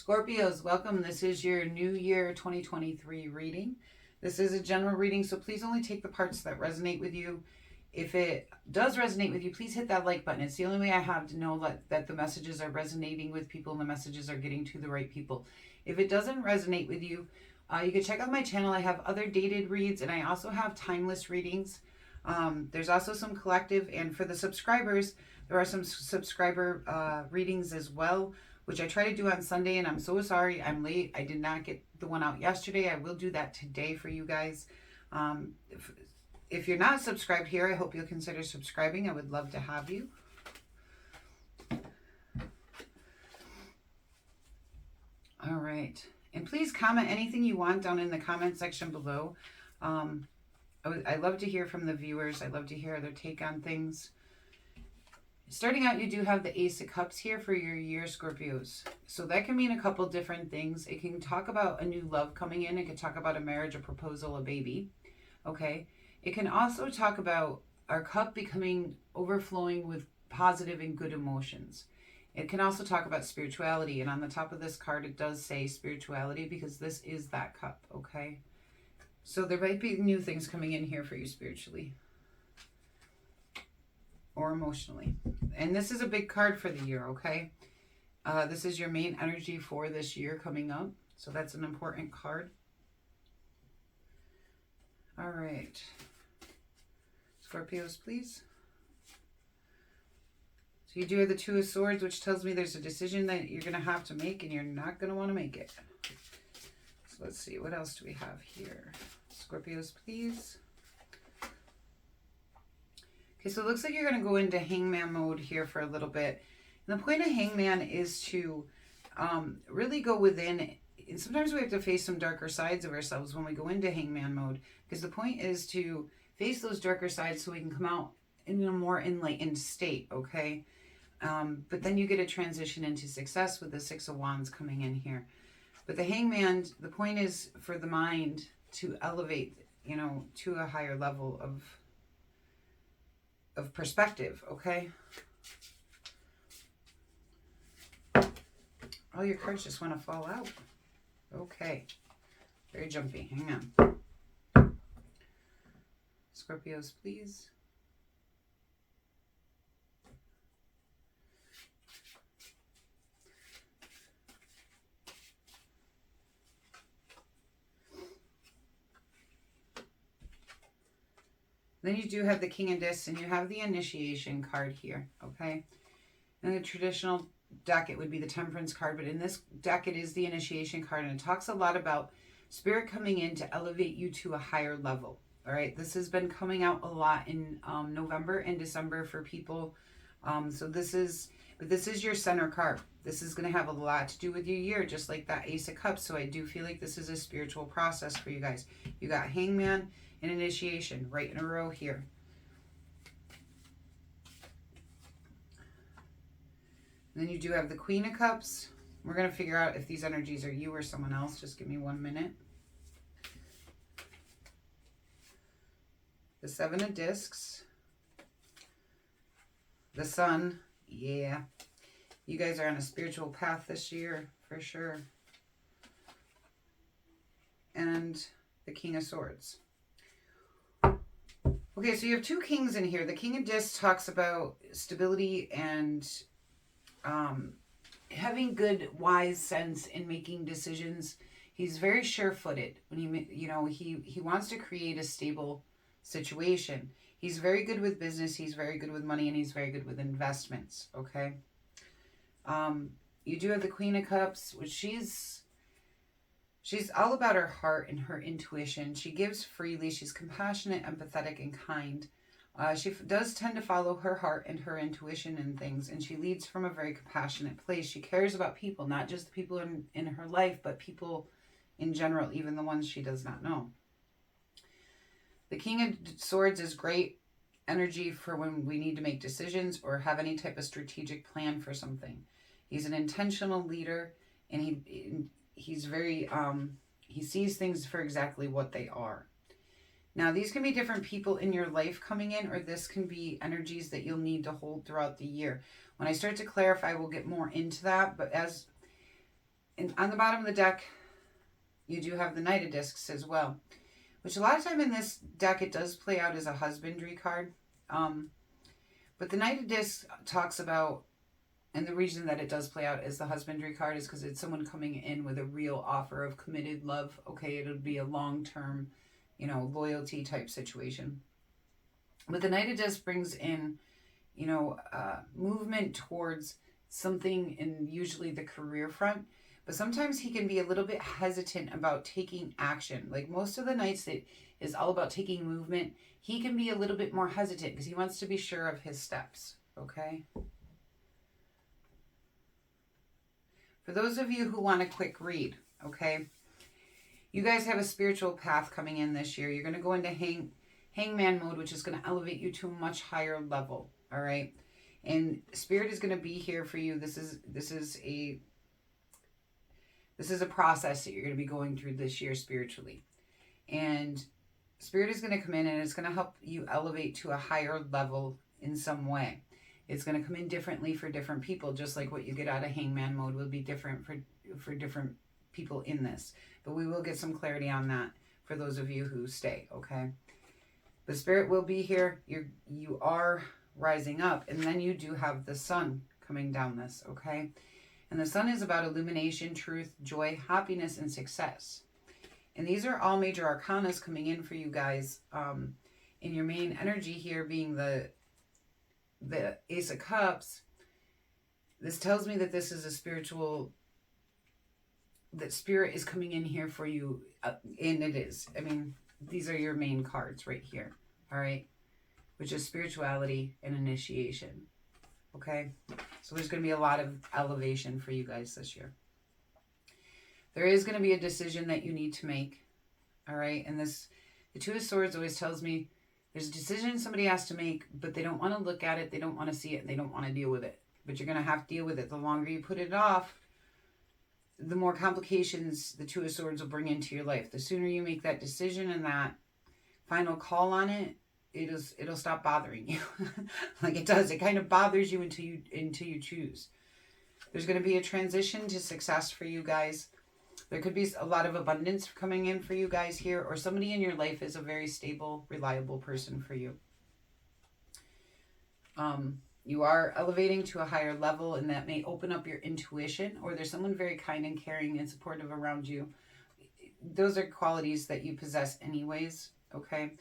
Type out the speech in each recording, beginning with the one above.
Scorpios, welcome. This is your New Year 2023 reading. This is a general reading, so please only take the parts that resonate with you. If it does resonate with you, please hit that like button. It's the only way I have to know that the messages are resonating with people and the messages are getting to the right people. If it doesn't resonate with you, you can check out my channel. I have other dated reads and I also have timeless readings. There's also some collective, and for the subscribers, there are some subscriber readings as well, which I try to do on Sunday, and I'm so sorry I'm late. I did not get the one out yesterday. I will do that today for you guys. If you're not subscribed here, I hope you'll consider subscribing. I would love to have you. All right. And please comment anything you want down in the comment section below. I love to hear from the viewers. I love to hear their take on things. Starting out, you do have the Ace of Cups here for your year, Scorpios. So that can mean a couple different things. It can talk about a new love coming in. It can talk about a marriage, a proposal, a baby. Okay. It can also talk about our cup becoming overflowing with positive and good emotions. It can also talk about spirituality. And on the top of this card, it does say spirituality because this is that cup. Okay. So there might be new things coming in here for you spiritually or emotionally. And this is a big card for the year, okay? This is your main energy for this year coming up. So that's an important card. All right. Scorpios, please. So you do have the Two of Swords, which tells me there's a decision that you're going to have to make and you're not going to want to make it. So let's see. What else do we have here? Scorpios, please. Okay, so it looks like you're going to go into hangman mode here for a little bit. And the point of hangman is to really go within. And sometimes we have to face some darker sides of ourselves when we go into hangman mode. Because the point is to face those darker sides so we can come out in a more enlightened state, okay? But then you get a transition into success with the Six of Wands coming in here. But the hangman, the point is for the mind to elevate, you know, to a higher level of perspective, okay? Oh, your cards just want to fall out. Okay. Very jumpy. Hang on. Scorpios, please. Then you do have the King of Discs, and you have the Initiation card here, okay? In the traditional deck, it would be the Temperance card, but in this deck, it is the Initiation card, and it talks a lot about Spirit coming in to elevate you to a higher level, all right? This has been coming out a lot in November and December for people. So this is your center card. This is going to have a lot to do with your year, just like that Ace of Cups. So I do feel like this is a spiritual process for you guys. You got Hangman and Initiation right in a row here. And then you do have the Queen of Cups. We're going to figure out if these energies are you or someone else. Just give me 1 minute. The Seven of Discs. The Sun. Yeah. You guys are on a spiritual path this year, for sure. And the King of Swords. Okay, so you have two kings in here. The King of Discs talks about stability and having good, wise sense in making decisions. He's very sure-footed when he wants to create a stable situation. He's very good with business. He's very good with money, and he's very good with investments. Okay. You do have the Queen of Cups, which she's all about her heart and her intuition. She gives freely. She's compassionate, empathetic, and kind. She does tend to follow her heart and her intuition and things, and she leads from a very compassionate place. She cares about people, not just the people in her life, but people in general, even the ones she does not know. The King of Swords is great energy for when we need to make decisions or have any type of strategic plan for something. He's an intentional leader, and he's very, he sees things for exactly what they are. Now, these can be different people in your life coming in, or this can be energies that you'll need to hold throughout the year. When I start to clarify, we'll get more into that, but And on the bottom of the deck, you do have the Knight of Discs as well, which a lot of time in this deck, it does play out as a husbandry card. But the Knight of Discs talks about, and the reason that it does play out as the husbandry card is because it's someone coming in with a real offer of committed love. Okay, it'll be a long-term, you know, loyalty type situation. But the Knight of Discs brings in, you know, movement towards something in usually the career front. But sometimes he can be a little bit hesitant about taking action. Like most of the Knights that is all about taking movement, he can be a little bit more hesitant because he wants to be sure of his steps. Okay. For those of you who want a quick read, okay, you guys have a spiritual path coming in this year. You're going to go into hangman mode, which is going to elevate you to a much higher level, all right? And Spirit is going to be here for you. This is a process that you're going to be going through this year spiritually. And Spirit is going to come in and it's going to help you elevate to a higher level in some way. It's going to come in differently for different people, just like what you get out of hangman mode will be different for different people in this. But we will get some clarity on that for those of you who stay, okay? The Spirit will be here. You are rising up, and then you do have the Sun coming down this, okay? And the Sun is about illumination, truth, joy, happiness, and success. And these are all major arcanas coming in for you guys. In your main energy here being the Ace of Cups, this tells me that this is a spiritual, that Spirit is coming in here for you, and it is. I mean, these are your main cards right here, all right? Which is spirituality and initiation, okay? So there's going to be a lot of elevation for you guys this year. There is going to be a decision that you need to make, all right? And the Two of Swords always tells me there's a decision somebody has to make, but they don't want to look at it, they don't want to see it, they don't want to deal with it. But you're going to have to deal with it. The longer you put it off, the more complications the Two of Swords will bring into your life. The sooner you make that decision and that final call on it, it'll stop bothering you. Like it does. It kind of bothers you until you choose. There's going to be a transition to success for you guys. There could be a lot of abundance coming in for you guys here, or somebody in your life is a very stable, reliable person for you. You are elevating to a higher level, and that may open up your intuition, or there's someone very kind and caring and supportive around you. Those are qualities that you possess anyways, okay?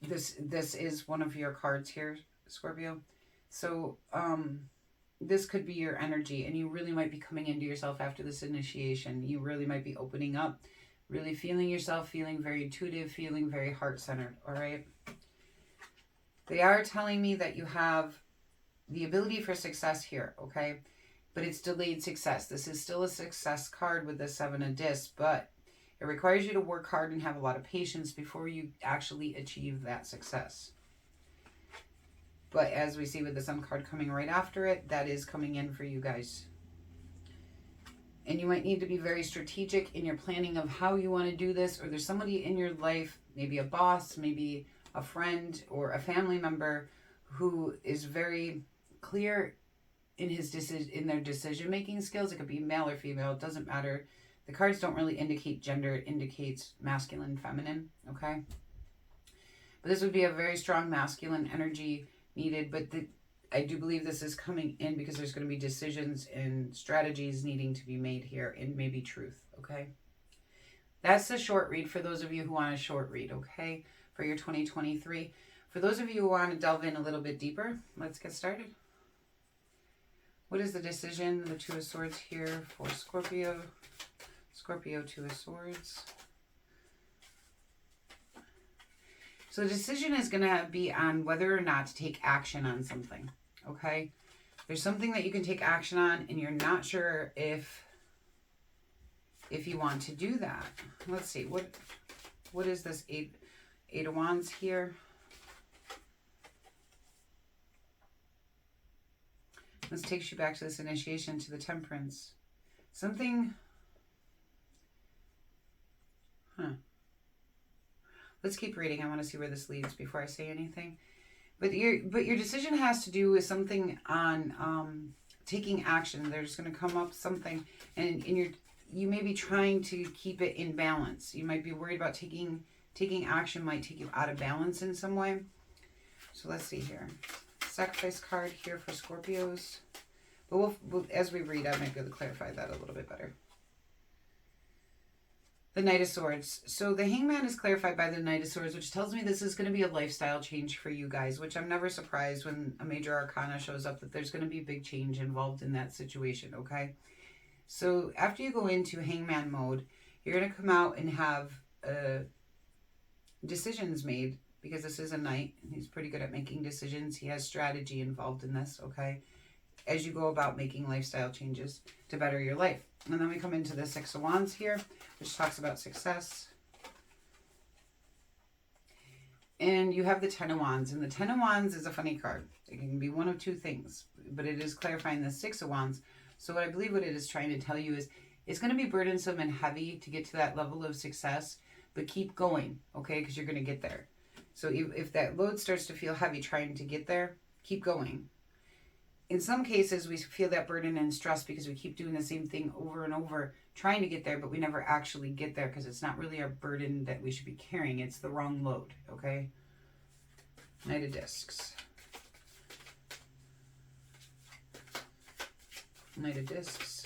This is one of your cards here, Scorpio. So, this could be your energy, and you really might be coming into yourself after this initiation. You really might be opening up, really feeling yourself, feeling very intuitive, feeling very heart-centered, all right? They are telling me that you have the ability for success here, okay? But it's delayed success. This is still a success card with the Seven of Discs, but it requires you to work hard and have a lot of patience before you actually achieve that success. But as we see with the Sun card coming right after it, that is coming in for you guys. And you might need to be very strategic in your planning of how you want to do this, or there's somebody in your life, maybe a boss, maybe a friend or a family member who is very clear in their decision-making skills. It could be male or female, it doesn't matter. The cards don't really indicate gender, it indicates masculine, feminine, okay? But this would be a very strong masculine energy needed, but I do believe this is coming in because there's going to be decisions and strategies needing to be made here, and maybe truth, okay? That's the short read for those of you who want a short read, okay, for your 2023. For those of you who want to delve in a little bit deeper, let's get started. What is the decision, the Two of Swords here for Scorpio? Scorpio, Two of Swords. So the decision is going to be on whether or not to take action on something, okay? There's something that you can take action on, and you're not sure if you want to do that. Let's see, what is this Eight of Wands here? This takes you back to this initiation, to the Temperance. Something, Let's keep reading. I want to see where this leads before I say anything. But your decision has to do with something on taking action. There's going to come up something, and you may be trying to keep it in balance. You might be worried about taking action might take you out of balance in some way. So let's see here. Sacrifice card here for Scorpios. But we'll as we read, I might be able to clarify that a little bit better. The Knight of Swords. So the Hangman is clarified by the Knight of Swords, which tells me this is going to be a lifestyle change for you guys, which I'm never surprised when a major arcana shows up that there's going to be a big change involved in that situation, okay? So after you go into Hangman mode, you're going to come out and have decisions made, because this is a knight. He's pretty good at making decisions. He has strategy involved in this, okay? As you go about making lifestyle changes to better your life. And then we come into the Six of Wands here, which talks about success. And you have the Ten of Wands. And the Ten of Wands is a funny card. It can be one of two things, but it is clarifying the Six of Wands. So what I believe what it is trying to tell you is it's going to be burdensome and heavy to get to that level of success, but keep going, okay? Because you're going to get there. So if that load starts to feel heavy trying to get there, keep going. In some cases, we feel that burden and stress because we keep doing the same thing over and over, trying to get there, but we never actually get there because it's not really a burden that we should be carrying. It's the wrong load, okay? Knight of Discs. Knight of Discs.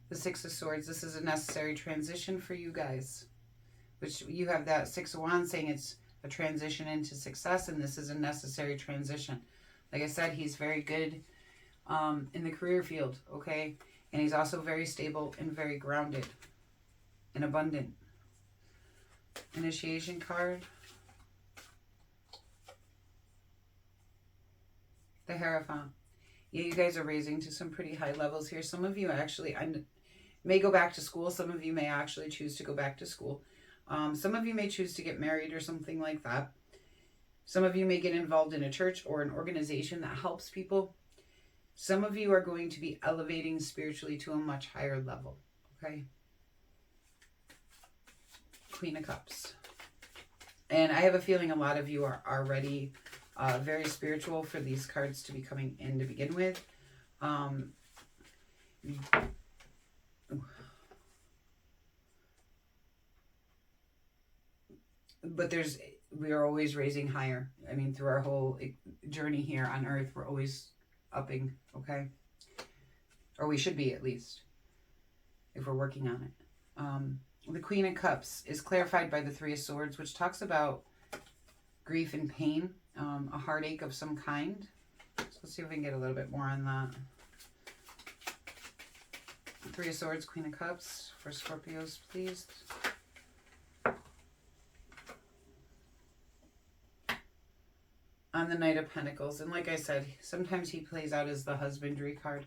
The Six of Swords. This is a necessary transition for you guys. Which you have that Six of Wands saying it's a transition into success, and this is a necessary transition. Like I said, he's very good in the career field, okay? And he's also very stable and very grounded and abundant. Initiation card. The Hierophant. Yeah, you guys are raising to some pretty high levels here. Some of you actually may go back to school. Some of you may actually choose to go back to school. Some of you may choose to get married or something like that. Some of you may get involved in a church or an organization that helps people. Some of you are going to be elevating spiritually to a much higher level, okay? Queen of Cups. And I have a feeling a lot of you are already very spiritual for these cards to be coming in to begin with. But we are always raising higher. I mean, through our whole journey here on Earth, we're always upping, okay? Or we should be, at least, if we're working on it. The Queen of Cups is clarified by the Three of Swords, which talks about grief and pain, a heartache of some kind. So let's see if we can get a little bit more on that. Three of Swords, Queen of Cups for Scorpios, please. On the Knight of Pentacles. And like I said, sometimes he plays out as the husbandry card.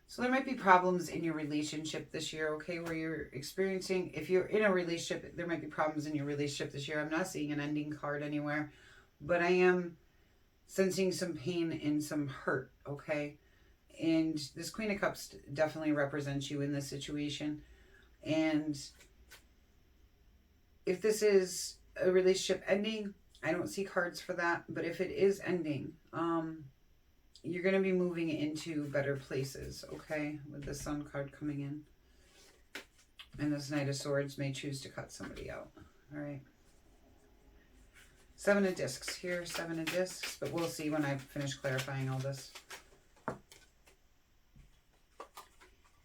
So there might be problems in your relationship this year, okay, where you're experiencing, if you're in a relationship, there might be problems in your relationship this year. I'm not seeing an ending card anywhere, but I am sensing some pain and some hurt, okay? And this Queen of Cups definitely represents you in this situation. And if this is a relationship ending, I don't see cards for that, but if it is ending, you're going to be moving into better places, okay, with the Sun card coming in. And this Knight of Swords may choose to cut somebody out, all right? Seven of Discs here, Seven of Discs, but we'll see when I finish clarifying all this.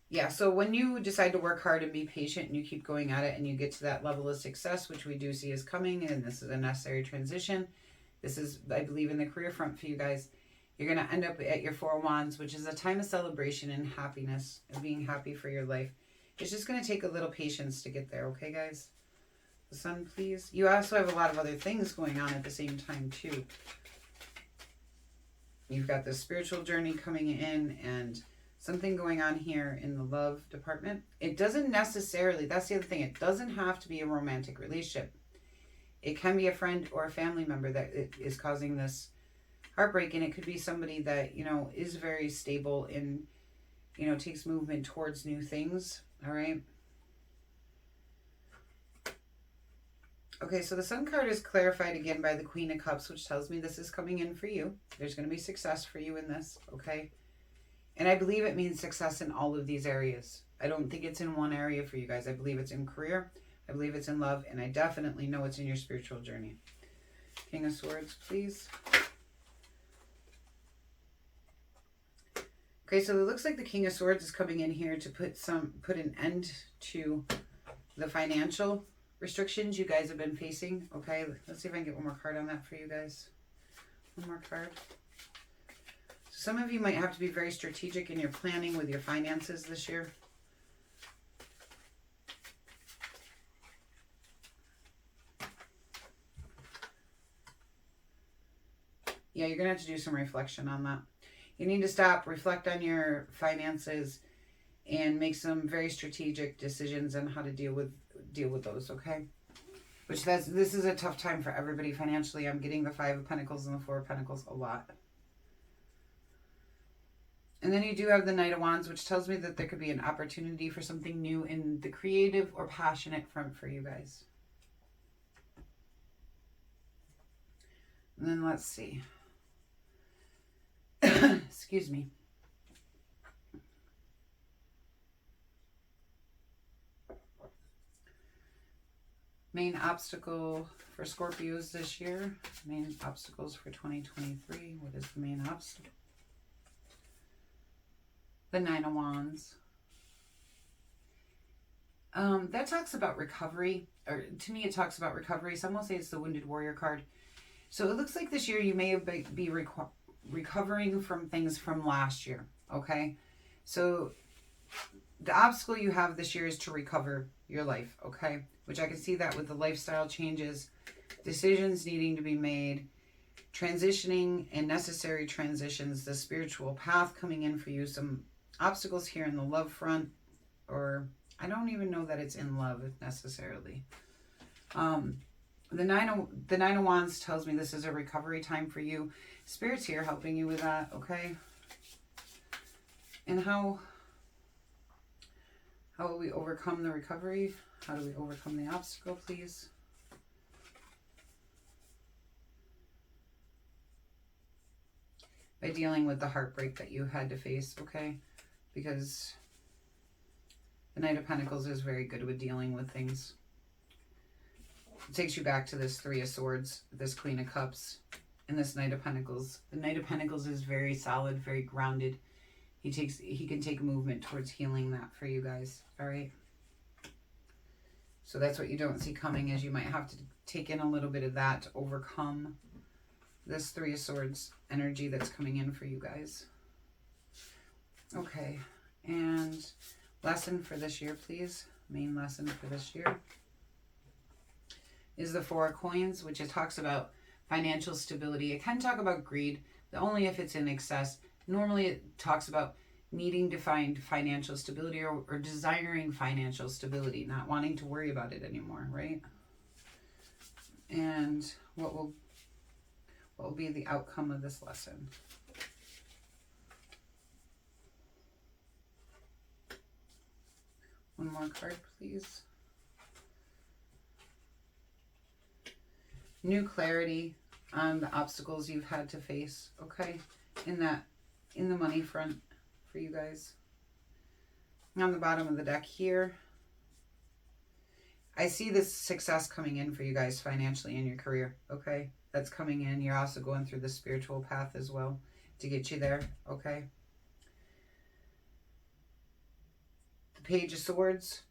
Yeah, so when you decide to work hard and be patient and you keep going at it and you get to that level of success, which we do see is coming, and this is a necessary transition. This is, I believe, in the career front for you guys. You're going to end up at your Four of Wands, which is a time of celebration and happiness and being happy for your life. It's just going to take a little patience to get there, okay, guys? The Sun, please. You also have a lot of other things going on at the same time, too. You've got the spiritual journey coming in and something going on here in the love department. It doesn't necessarily, that's the other thing, it doesn't have to be a romantic relationship. It can be a friend or a family member that is causing this heartbreak, and it could be somebody that, you know, is very stable and, you know, takes movement towards new things, all right? Okay, so the Sun card is clarified again by the Queen of Cups, which tells me this is coming in for you. There's going to be success for you in this, okay? And I believe it means success in all of these areas. I don't think it's in one area for you guys. I believe it's in career, I believe it's in love, and I definitely know it's in your spiritual journey. King of Swords, please. Okay, so it looks like the King of Swords is coming in here to put an end to the financial restrictions you guys have been facing. Okay, let's see if I can get one more card on that for you guys. One more card. So some of you might have to be very strategic in your planning with your finances this year. Yeah, you're going to have to do some reflection on that. You need to stop, reflect on your finances, and make some very strategic decisions on how to deal with those, okay? This is a tough time for everybody financially. I'm getting the Five of Pentacles and the Four of Pentacles a lot. And then you do have the Knight of Wands, which tells me that there could be an opportunity for something new in the creative or passionate front for you guys. And then let's see. Excuse me. Main obstacle for Scorpios this year. Main obstacles for 2023. What is the main obstacle? The Nine of Wands. That talks about recovery. Or to me, it talks about recovery. Some will say it's the Wounded Warrior card. So it looks like this year you may be recovering from things from last year. Okay? So the obstacle you have this year is to recover your life. Okay? Which I can see that with the lifestyle changes, decisions needing to be made, transitioning and necessary transitions, the spiritual path coming in for you, some obstacles here in the love front, or I don't even know that it's in love necessarily. The Nine of Wands tells me this is a recovery time for you. Spirit's here helping you with that, okay? And how will we overcome the recovery? How do we overcome the obstacle, please? By dealing with the heartbreak that you had to face, okay? Because the Knight of Pentacles is very good with dealing with things. It takes you back to this Three of Swords, this Queen of Cups, and this Knight of Pentacles. The Knight of Pentacles is very solid, very grounded. He can take movement towards healing that for you guys, all right? So that's what you don't see coming, is you might have to take in a little bit of that to overcome this Three of Swords energy that's coming in for you guys. Okay, and lesson for this year, please. Main lesson for this year is the Four of Coins, which it talks about financial stability. It can talk about greed, but only if it's in excess. Normally it talks about needing to find financial stability or desiring financial stability, not wanting to worry about it anymore, right? And what will be the outcome of this lesson? One more card, please. New clarity on the obstacles you've had to face, okay? In the money front for you guys. On the bottom of the deck here, I see this success coming in for you guys financially in your career, okay? That's coming in. You're also going through the spiritual path as well to get you there, okay? The Page of Swords,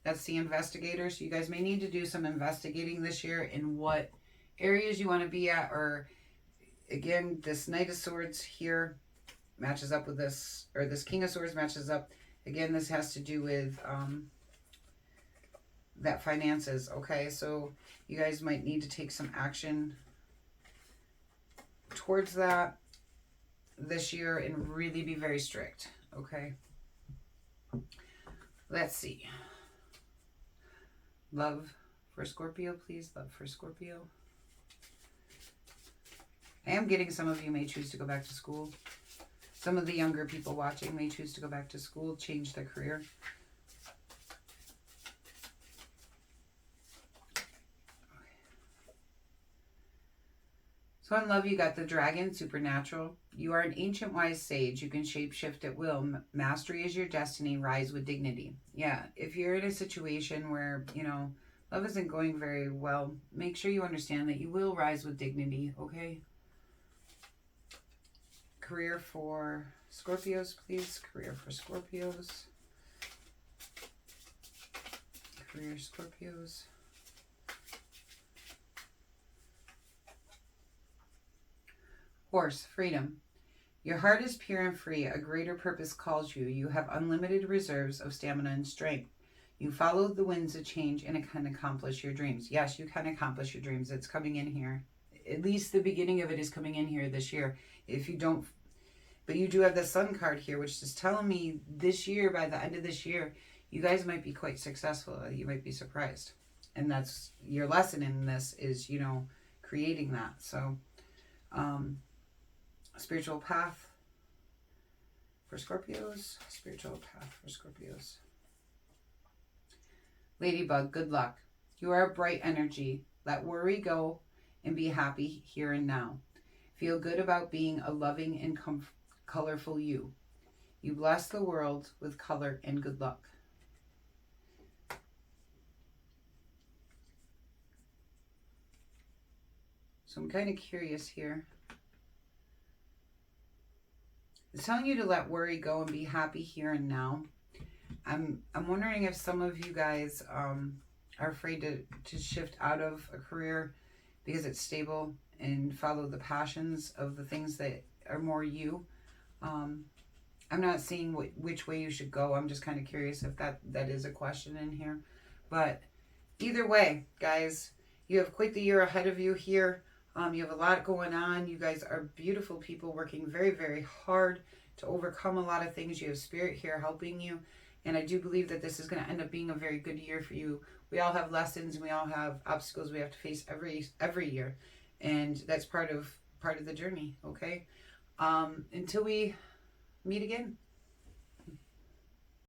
that's the investigator. So you guys may need to do some investigating this year in what areas you want to be at, or again, this Knight of Swords here matches up with this, or this King of Swords matches up. Again, this has to do with that finances, okay? So you guys might need to take some action towards that this year and really be very strict, okay? Let's see. Love for Scorpio, please. Love for Scorpio. I am getting some of you may choose to go back to school. Some of the younger people watching may choose to go back to school, change their career. So in love, you got the dragon, supernatural. You are an ancient wise sage. You can shapeshift at will. Mastery is your destiny. Rise with dignity. Yeah, if you're in a situation where, you know, love isn't going very well, make sure you understand that you will rise with dignity, okay? Career for Scorpios, please. Career for Scorpios. Career Scorpios. Horse, freedom. Your heart is pure and free. A greater purpose calls you. You have unlimited reserves of stamina and strength. You follow the winds of change and can accomplish your dreams. Yes, you can accomplish your dreams. It's coming in here. At least the beginning of it is coming in here this year. If you don't, but you do have the Sun card here, which is telling me this year, by the end of this year, you guys might be quite successful. You might be surprised. And that's your lesson in this is, you know, creating that. So, spiritual path for Scorpios. Spiritual path for Scorpios. Ladybug, good luck. You are a bright energy. Let worry go and be happy here and now. Feel good about being a loving and colorful you. You bless the world with color and good luck. So I'm kind of curious here. It's telling you to let worry go and be happy here and now. I'm wondering if some of you guys are afraid to shift out of a career because it's stable and follow the passions of the things that are more you. I'm not seeing which way you should go. I'm just kind of curious if that is a question in here. But either way, guys, you have quite the year ahead of you here. You have a lot going on. You guys are beautiful people working very, very hard to overcome a lot of things. You have spirit here helping you. And I do believe that this is going to end up being a very good year for you. We all have lessons. We all have obstacles we have to face every year. And that's part of the journey, okay? Until we meet again.